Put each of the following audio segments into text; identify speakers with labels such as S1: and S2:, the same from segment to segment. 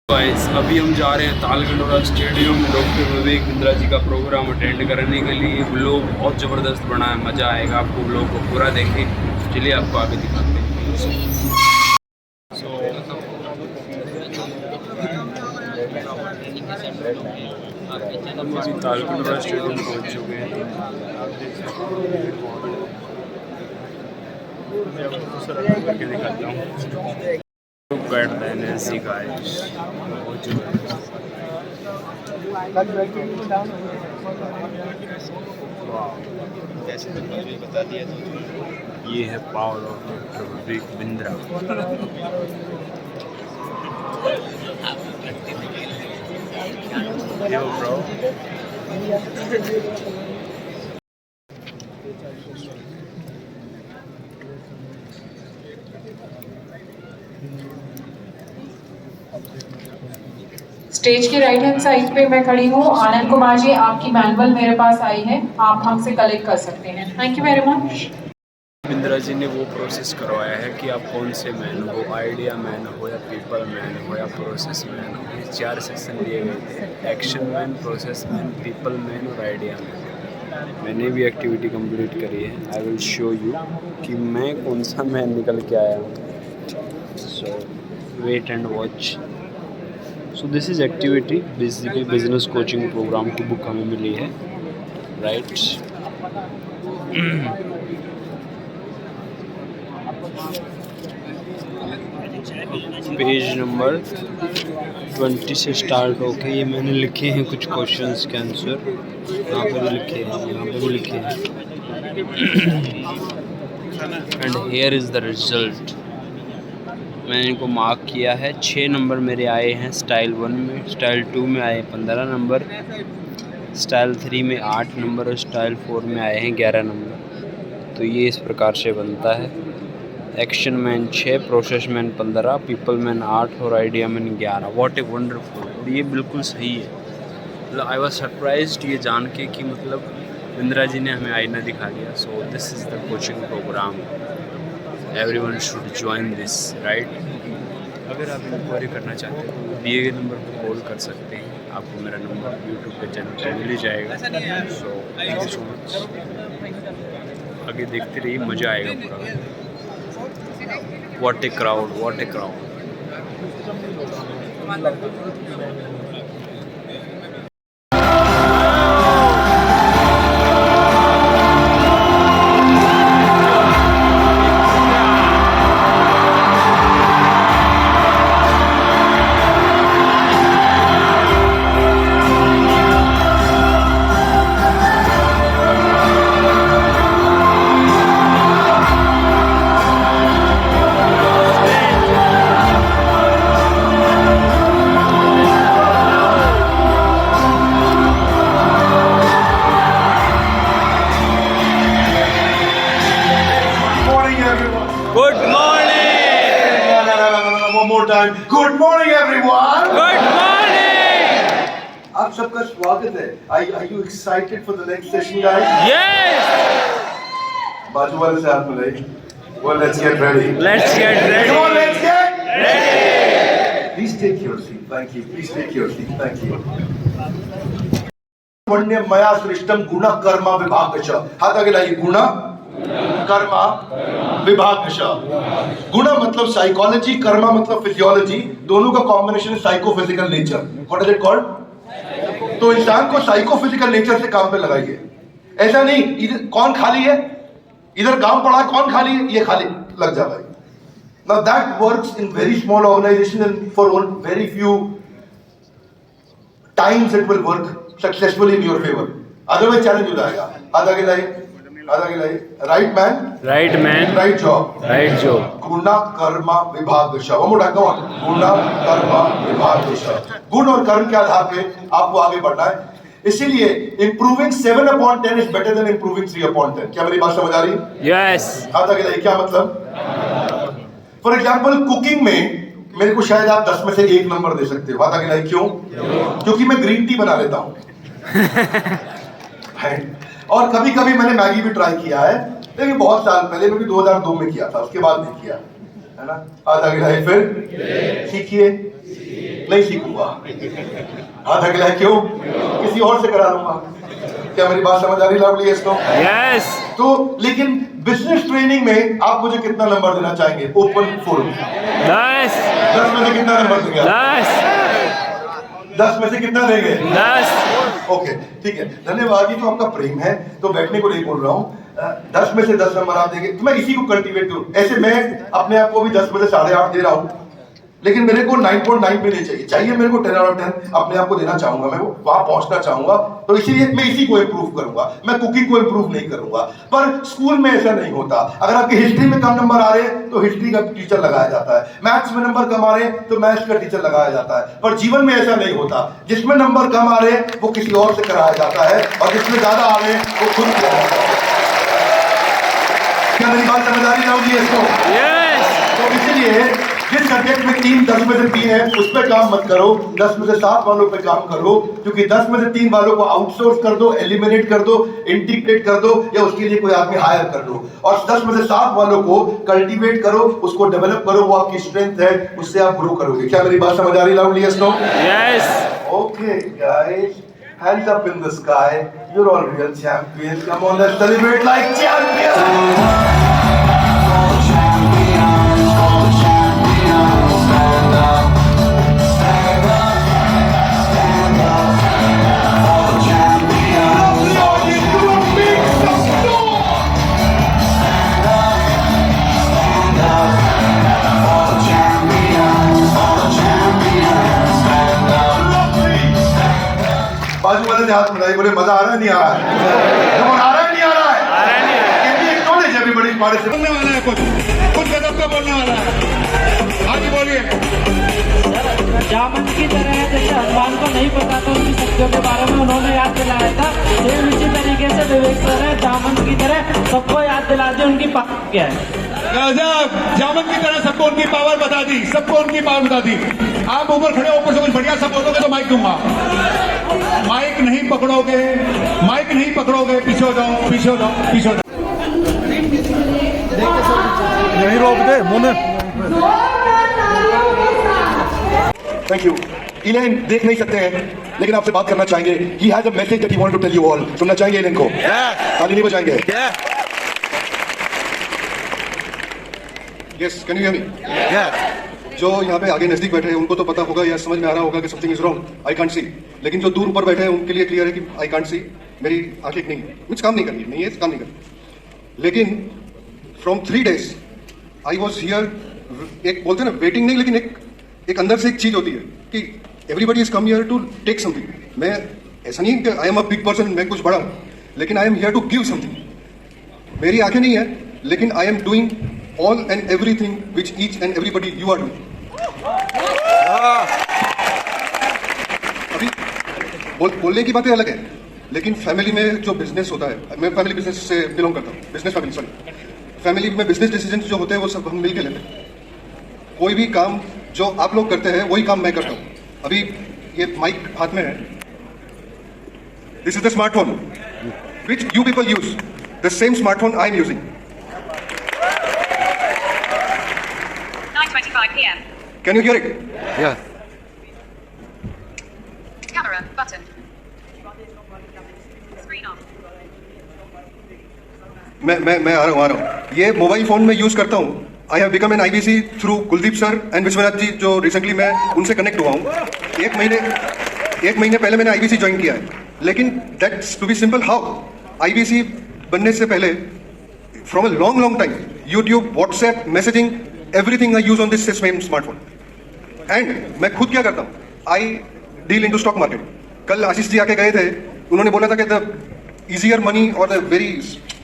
S1: Guys अभी हम जा रहे हैं तालकटोरा स्टेडियम डॉक्टर विवेक बिंद्रा जी का प्रोग्राम अटेंड करने के लिए। व्लॉग बहुत ज़बरदस्त बना है, मज़ा आएगा आपको। व्लॉग को पूरा देखें। चलिए आपको आगे दिखाते हैं। हम अभी तालकटोरा स्टेडियम पहुँच चुके हैं। करके दिखाता हूँ। ये है power of doctor Vivek Bindra. Yo, bro.
S2: Stage की राइट हैंड साइड पे मैं खड़ी हूँ। आनंद कुमार जी, आपकी मैनुअल मेरे पास आई है, आप हमसे कलेक्ट कर सकते हैं। Thank you very much.
S1: Bindra ji ने वो प्रोसेस करवाया है कि आप कौन से मैन हो, आइडिया मैन हो या पीपल मैन हो या प्रोसेस मैन हो। ये 4 सेक्शन दिए गए थे, action man, process man, people man और आइडिया मैन। मैंने भी एक्टिविटी कंप्लीट करी है। आई विल शो यू कि मैं कौन सा मैन निकल के आया हूँ। So wait and watch. So this is activity. Basically business coaching program की बुक हमें मिली है, राइट। पेज नंबर 20 से स्टार्ट होके ये मैंने लिखे हैं कुछ क्वेश्चंस के आंसर। यहाँ पे भी लिखे हैं, यहाँ पे भी लिखे हैं। And here is the result. मैंने इनको मार्क किया है। 6 नंबर मेरे आए हैं स्टाइल 1 में, स्टाइल 2 में आए 15 नंबर, स्टाइल 3 में 8 नंबर और स्टाइल 4 में आए हैं 11 नंबर। तो ये इस प्रकार से बनता है। Action man 6, process man 15, people man 8 और idea man 11। What a wonderful. और ये बिल्कुल सही है। मतलब आई वाज सरप्राइज्ड ये जान के कि मतलब बिंद्रा जी ने हमें आईना दिखा दिया। So this is the coaching program. Everyone should join this, right. अगर आप इंक्वायरी करना चाहते हैं तो दिए गए नंबर पर कॉल कर सकते हैं। आपको मेरा नंबर यूट्यूब पे चैनल पर मिल ही जाएगा। So thank you so much. आगे देखते रहिए, मज़ा आएगा पूरा। What a crowd, what a crowd. Good morning.
S3: One more time. Good morning, everyone.
S1: Good morning.
S3: आप सबका स्वागत है. Are you excited for the next session, guys?
S1: Yes.
S3: बाजू वाले से हाथ मिलाइए. Well, let's get ready.
S1: Let's get ready.
S3: Come on, let's get
S1: ready.
S3: Please take your seat. Thank you. Please take your seat. Thank you. वन्य मया सृष्टम गुण कर्म विभागश. हाथ आगे लाइए. गुण कर्म विभागश. गुण मतलब साइकोलॉजी, कर्म मतलब फिजियोलॉजी. दोनों का कॉम्बिनेशन है psychophysical nature. What is it called? तो इंसान को साइकोफिजिकल नेचर से काम पे लगाइए. ऐसा नहीं इधर कौन खाली है, इधर काम पड़ा, कौन खाली है, ये खाली लग जाता है. Now that works in very small organization and for very few times it will work successfully in your favor. Otherwise challenge हो जाएगा. आधा के लाइए. Right man.
S1: Right man.
S3: Right job.
S1: Right job.
S3: गुण कर्म विभागश. One more time, come on. गुण कर्म विभागश. गुण और कर्म के आधार पे आपको आगे बढ़ना है. इसीलिए improving 7/10 is better than improving 3/10. क्या मेरी बात समझ आ रही है?
S1: Yes.
S3: आता के लिए क्या मतलब? फॉर एग्जाम्पल कुकिंग में मेरे को शायद आप 10 में से 1 नंबर दे सकते हो. आता के लिए क्यों? क्योंकि मैं ग्रीन टी बना लेता हूँ. और कभी कभी मैंने मैगी भी ट्राई किया है, लेकिन बहुत साल पहले मैं भी 2002 में किया था, उसके बाद नहीं किया है ना. आज आगे फिर सीखिए. नहीं सीखूंगा। हाथ अगला है, क्यों? किसी और से करा लूंगा। क्या मेरी बात समझ आ रही लवली इसको?
S1: यस।
S3: तो लेकिन बिजनेस ट्रेनिंग में आप मुझे कितना नंबर देना चाहेंगे? Open full
S1: 10।
S3: 10 में से कितना नंबर देंगे?
S1: 10।
S3: 10 में से कितना देंगे?
S1: 10।
S3: ओके, ठीक है, धन्यवाद। ये तो आपका प्रेम है, तो बैठने को नहीं बोल रहा हूँ। 10 में से 10 नंबर आप देंगे तो मैं इसी को कल्टीवेट करूँ। ऐसे मैं अपने आप को भी 10 में से 8.5 दे रहा हूँ, लेकिन मेरे को 9.9 पे नहीं चाहिए। चाहिए मेरे को 10 आउट ऑफ 10 अपने आप को देना चाहूंगा, मैं वो वहां पहुंचना चाहूंगा। तो इसीलिए मैं इसी को इम्प्रूव करूंगा, मैं कुकिंग को इम्प्रूव नहीं करूंगा। पर स्कूल में ऐसा नहीं होता। अगर आपके हिस्ट्री में कम नंबर आ रहे हैं तो हिस्ट्री का टीचर लगाया जाता है, मैथ्स में नंबर कम आ रहे हैं तो मैथ्स का टीचर लगाया जाता है। पर जीवन में ऐसा नहीं होता। जिसमें नंबर कम आ रहे हैं वो किसी और से कराया जाता है, और जिसमें ज्यादा आ रहे हैं वो खुद किया जाता है। क्या मेरी बात समझ आ रही है इसको? तो इसलिए जिस सब्जेक्ट में 3 10 में से 3 है उस पर काम मत करो, 10 में से 7 वालों पे काम करो। क्योंकि 10 में से 3 वालों को आउटसोर्स कर दो, एलिमिनेट कर दो, इंटीग्रेट कर दो, या उसके लिए कोई आदमी हायर कर दो। और 10 में से 7 वालों को कल्टीवेट करो, उसको डेवलप करो, वो आपकी स्ट्रेंथ है, उससे आप ग्रो करोगे। क्या मेरी बात समझ आ रही loudly? Yes no? Yes. Okay guys, hands up in the sky, you're all real champions. Come on, let's celebrate like champions. बाजू वाले ने हाथ मिलाए, बोले मजा आ रहा है नहीं आ रहा है? आ रहा है नहीं आ रहा है? आ रहा है नहीं आ रहा है। एक नॉलेज है भी बड़ी बारे से बोलने वाला है, कुछ गजब का बोलने वाला है। हाँ जी बोलिए।
S4: जामन की तरह है, जैसे हनुमान को नहीं पता था उनकी शक्तियों के बारे में, उन्होंने याद दिलाया था। सेम इसी तरीके से विवेक सर है, जामन की तरह सबको याद दिला दी उनकी पावर क्या है।
S5: जामन की तरह सबको उनकी पावर बता दी, सबको उनकी पावर बता दी। आप ऊपर खड़े ऊपर से कुछ बढ़िया सब बोलोगे तो माइक दूंगा। माइक नहीं पकड़ोगे, माइक नहीं पकड़ोगे, पीछे हो जाओ, पीछे हो जाओ, पीछे हो जाओ।
S6: यहीं रोक दे मुने।
S3: Thank you. इलेन देख नहीं सकते हैं लेकिन आपसे बात करना चाहेंगे। He has a message that he want to tell you all. सुनना चाहेंगे इलेन को? ताली नहीं बजाएंगे?
S6: Yes, can you hear me? जो यहाँ पे आगे नजदीक बैठे हैं उनको तो पता होगा या समझ में आ रहा होगा कि something is wrong, I can't see. लेकिन जो दूर ऊपर बैठे हैं उनके लिए क्लियर है कि आई कांट सी, मेरी आंखें नहीं है, कुछ काम नहीं कर रही, नहीं है, काम नहीं कर रही। लेकिन from 3 days I was here. एक बोलते हैं ना वेटिंग नहीं, लेकिन एक अंदर से एक चीज होती है कि everybody is come here to take something. मैं ऐसा नहीं कि I am a big person, मैं कुछ बड़ा हूं, लेकिन I am here to give something. मेरी आंखें नहीं है लेकिन I am doing all and everything which each and everybody you are doing. अभी बोलने की बातें अलग है, लेकिन फैमिली में जो बिजनेस होता है, मैं फैमिली बिजनेस से बिलोंग करता हूँ, बिजनेस फैमिली सॉरी। फैमिली में बिजनेस डिसीजन जो होते हैं वो सब हम मिलकर लेते हैं। कोई भी काम जो आप लोग करते हैं वही काम मैं करता हूँ। अभी ये माइक हाथ में है, this is the smartphone which you people use, the same smartphone I am using.
S7: 9:25 p.m.
S6: Can you hear it?
S1: Yeah.
S7: Camera button. Screen off.
S6: मैं आ रहा हूँ। ये मोबाइल फोन में यूज करता हूँ। I have become an IBC through Kuldeep sir and Vishwanath ji, जो recently मैं उनसे कनेक्ट हुआ हूँ। एक महीने पहले मैंने IBC ज्वाइन किया है। लेकिन that's to be simple, how IBC बनने से पहले from a long time YouTube, WhatsApp, messaging, everything I use on this same smartphone. And मैं खुद क्या करता हूँ, I deal into stock market. कल आशीष जी आके गए थे, उन्होंने बोला था कि द इजियर मनी और the very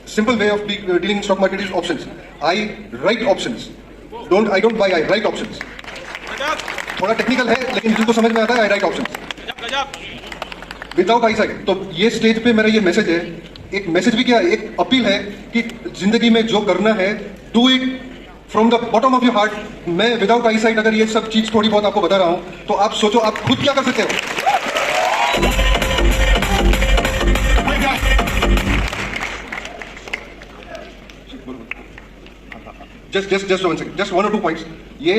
S6: simple way of dealing stock market is options. I write options, I don't buy, I write options. थोड़ा टेक्निकल है लेकिन जिनको समझ में आता है, I write options without eyesight. तो ये स्टेज पे मेरा ये मैसेज है, एक मैसेज भी क्या है, एक अपील है कि जिंदगी में जो करना है do it from the bottom of your heart. मैं विदाउट आई साइट अगर ये सब चीज थोड़ी बहुत आपको बता रहा हूं तो आप सोचो आप खुद क्या कर सकते हो। Just 1 or 2 points. ये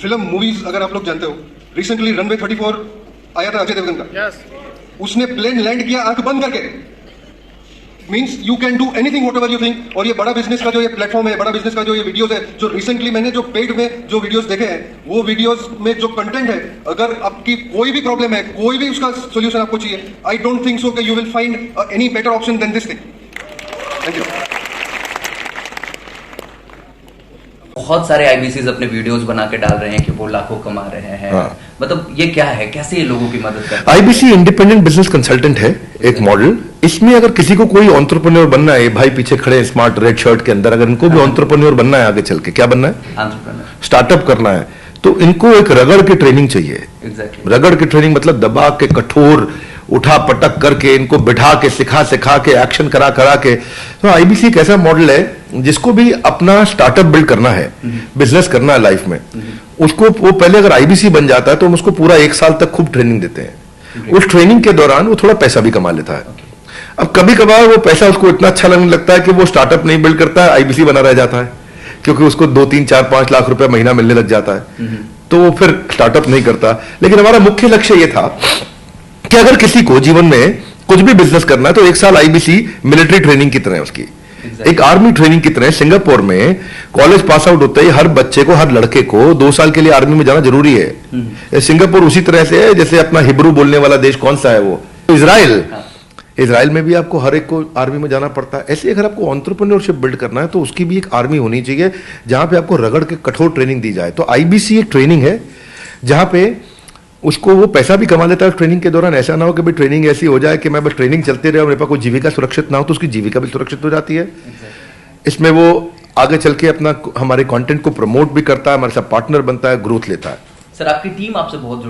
S6: फिल्म मूवीज अगर आप लोग जानते हो रिसेंटली रनवे 34 आया था अजय देवगन का, उसने प्लेन लैंड किया आंख बंद करके। Means you can do anything whatever you think. और ये बड़ा बिजनेस का जो ये प्लेटफॉर्म है, बड़ा बिजनेस का जो ये वीडियोस है, जो रिसेंटली मैंने जो पेड में जो वीडियोस देखे हैं, वो वीडियोस में जो कंटेंट है, अगर आपकी कोई भी प्रॉब्लम है, कोई भी उसका सोल्यूशन आपको चाहिए, आई डोंट थिंक सो कि you will find any better option then this thing. Thank you.
S7: बहुत सारे आईबीसीज अपने वीडियोस बना के डाल रहे हैं कि वो लाखों कमा रहे हैं।
S8: हाँ।
S7: मतलब ये क्या है, कैसे ये लोगों की मदद करता है?
S8: आईबीसी इंडिपेंडेंट बिजनेस कंसल्टेंट है एक मॉडल। इसमें अगर किसी को कोई एंटरप्रेन्योर बनना है, भाई पीछे खड़े हैं स्मार्ट रेड शर्ट के अंदर, अगर इनको भी एंटरप्रेन्योर बनना है, आगे चल के क्या बनना है,
S7: एंटरप्रेन्योर,
S8: स्टार्टअप करना है, तो इनको एक रगड़ की ट्रेनिंग चाहिए।
S7: एग्जैक्टली।
S8: रगड़ की ट्रेनिंग मतलब दबा के, कठोर, उठा पटक करके, इनको बिठा के, सिखा के, एक्शन करा के। तो आईबीसी एक ऐसा मॉडल है जिसको भी अपना स्टार्टअप बिल्ड करना है, बिजनेस करना है लाइफ में, उसको वो पहले अगर आईबीसी बन जाता है तो हम उसको पूरा 1 साल तक खूब ट्रेनिंग देते हैं। उस ट्रेनिंग के दौरान वो थोड़ा पैसा भी कमा लेता है। अब कभी कभार वो पैसा उसको इतना अच्छा लगने लगता है कि वो स्टार्टअप नहीं बिल्ड करता है, आईबीसी बना रह जाता है, क्योंकि उसको 2, 3, 4, 5 लाख रुपए महीना मिलने लग जाता है, तो वो फिर स्टार्टअप नहीं करता। लेकिन हमारा मुख्य लक्ष्य ये था कि अगर किसी को जीवन में कुछ भी बिजनेस करना है तो 1 साल आईबीसी मिलिट्री ट्रेनिंग की तरह है उसकी, एक आर्मी ट्रेनिंग की तरह। सिंगापुर में कॉलेज पास आउट होते ही हर बच्चे को, हर लड़के को 2 साल के लिए आर्मी में जाना जरूरी है। सिंगापुर उसी तरह से है जैसे अपना हिब्रू बोलने वाला देश कौन सा है वो, इजराइल। इजराइल में भी आपको हर एक को आर्मी में जाना पड़ता है। ऐसे अगर आपको एंटरप्रेन्योरशिप बिल्ड करना है तो उसकी भी एक आर्मी होनी चाहिए जहां पे आपको रगड़ के कठोर ट्रेनिंग दी जाए। तो आईबीसी एक ट्रेनिंग है जहां पे उसको वो पैसा भी कमा लेता है ट्रेनिंग के दौरान। ऐसा ना हो कि भाई ट्रेनिंग ऐसी हो जाए कि मैं बस ट्रेनिंग चलते रहे और मेरे पास कोई जीविका सुरक्षित ना हो, तो उसकी जीविका भी सुरक्षित हो जाती है। इसमें वो आगे चल के अपना हमारे कंटेंट को प्रमोट भी करता है, हमारे साथ पार्टनर बनता है, ग्रोथ लेता है।
S7: सर आपकी टीम आपसे बहुत